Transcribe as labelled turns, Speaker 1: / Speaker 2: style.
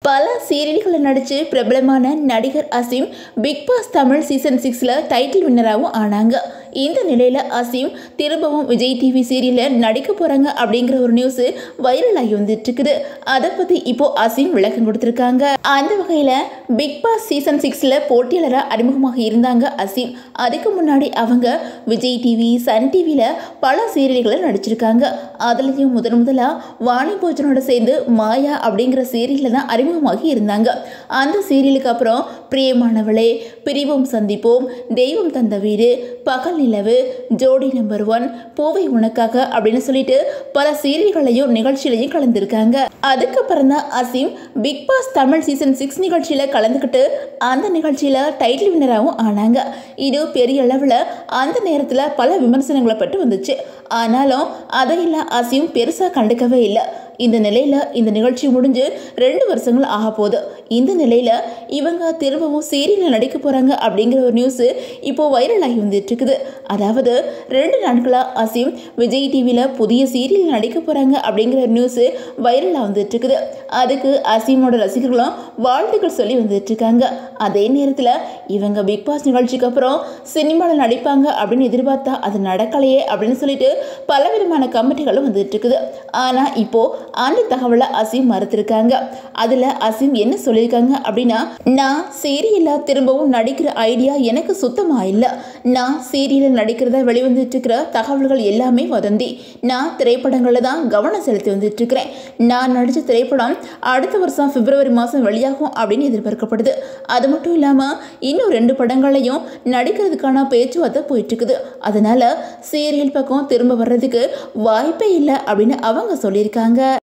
Speaker 1: பல சீரியல்களில் நடித்து பிரபலமான நடிகர் Azeem Bigg Boss Tamil season 6ல் டைட்டில் வின்னராகவும் ஆனாங்க. இந்த நிலையில் அசீம் திரும்பவும் விஜய் டிவி சீரியலில் நடிக்க போகிறாங்க அப்படிங்கிற ஒரு நியூஸ் வைரல் ஆகி வந்துட்டு இருக்குது. அதை பற்றி இப்போ அசீம் விளக்கம் கொடுத்துருக்காங்க. அந்த வகையில் பிக் பாஸ் சீசன் 6ல் போட்டியாளராக அறிமுகமாக இருந்தாங்க அசீம். அதுக்கு முன்னாடி அவங்க விஜய் டிவி, சன் டிவியில் பல சீரியல்களில் நடிச்சிருக்காங்க. அதுலேயும் முதலாக வாணி போஜனோட சேர்ந்து மாயா அப்படிங்கிற சீரியலில் தான் அறிமுகமாகி இருந்தாங்க. அந்த சீரியலுக்கு அப்புறம் பிரியமானவளே, பிரிவோம் சந்திப்போம், தெய்வம் தந்த வீடு, பகல் நிலவு, ஜோடி நம்பர் 1, பூவை உனக்காக அப்படின்னு சொல்லிட்டு பல சீரியல்களையும் நிகழ்ச்சியிலையும் கலந்துருக்காங்க. அதுக்கப்புறம் தான் Azeem Bigg Boss Tamil season 6 நிகழ்ச்சியில் கலந்துக்கிட்டு அந்த நிகழ்ச்சியில் டைட்டில் வின்னராகவும் ஆனாங்க. இது பெரிய அளவில் அந்த நேரத்தில் பல விமர்சனங்களை பட்டு வந்துச்சு. ஆனாலும் அதையெல்லாம் அசீம் பெருசாக கண்டுக்கவே இல்லை. இந்த நிலையில் இந்த நிகழ்ச்சி முடிஞ்சு 2 வருஷங்கள் ஆக போகுது. இந்த நிலையில் இவங்க திரும்பவும் சீரியலில் நடிக்க போகிறாங்க அப்படிங்கிற ஒரு நியூஸு இப்போது வைரல் ஆகி வந்துட்டு இருக்குது. அதாவது 2 நாட்களாக அசீம் விஜய் டிவியில் புதிய சீரியலில் நடிக்க போகிறாங்க அப்படிங்கிற ஒரு நியூஸு வைரலாக வந்துட்டு இருக்குது. அதுக்கு அசீமோட ரசிகர்களும் வாழ்த்துக்கள் சொல்லி வந்துட்டு இருக்காங்க. அதே நேரத்தில் இவங்க பிக் பாஸ் நிகழ்ச்சிக்கு அப்புறம் சினிமாவில் நடிப்பாங்க அப்படின்னு எதிர்பார்த்தா அது நடக்கலையே அப்படின்னு சொல்லிட்டு பலவிதமான கமெண்ட்களும் வந்துட்டு இருக்குது. ஆனால் இப்போது அந்த தகவலை அசீம் மறுத்திருக்காங்க. அதில் அசீம் என்ன சொல்லியிருக்காங்க அப்படின்னா, நான் சீரியலில் திரும்பவும் நடிக்கிற ஐடியா எனக்கு சுத்தமாக இல்லை. நான் சீரியலில் நடிக்கிறதா வெளிவந்துட்டு இருக்கிற தகவல்கள் எல்லாமே வதந்தி. நான் திரைப்படங்களில் தான் கவனம் செலுத்தி வந்துட்டு இருக்கிறேன். நான் நடித்த திரைப்படம் அடுத்த வருஷம் பிப்ரவரி மாதம் வெளியாகும் அப்படின்னு எதிர்பார்க்கப்படுது. அது மட்டும் இல்லாமல் இன்னும் 2 படங்களையும் நடிக்கிறதுக்கான பேச்சுவார்த்தை போயிட்டு இருக்குது. அதனால சீரியல் பக்கம் திரும்ப வர்றதுக்கு வாய்ப்பே இல்லை அப்படின்னு அவங்க சொல்லியிருக்காங்க.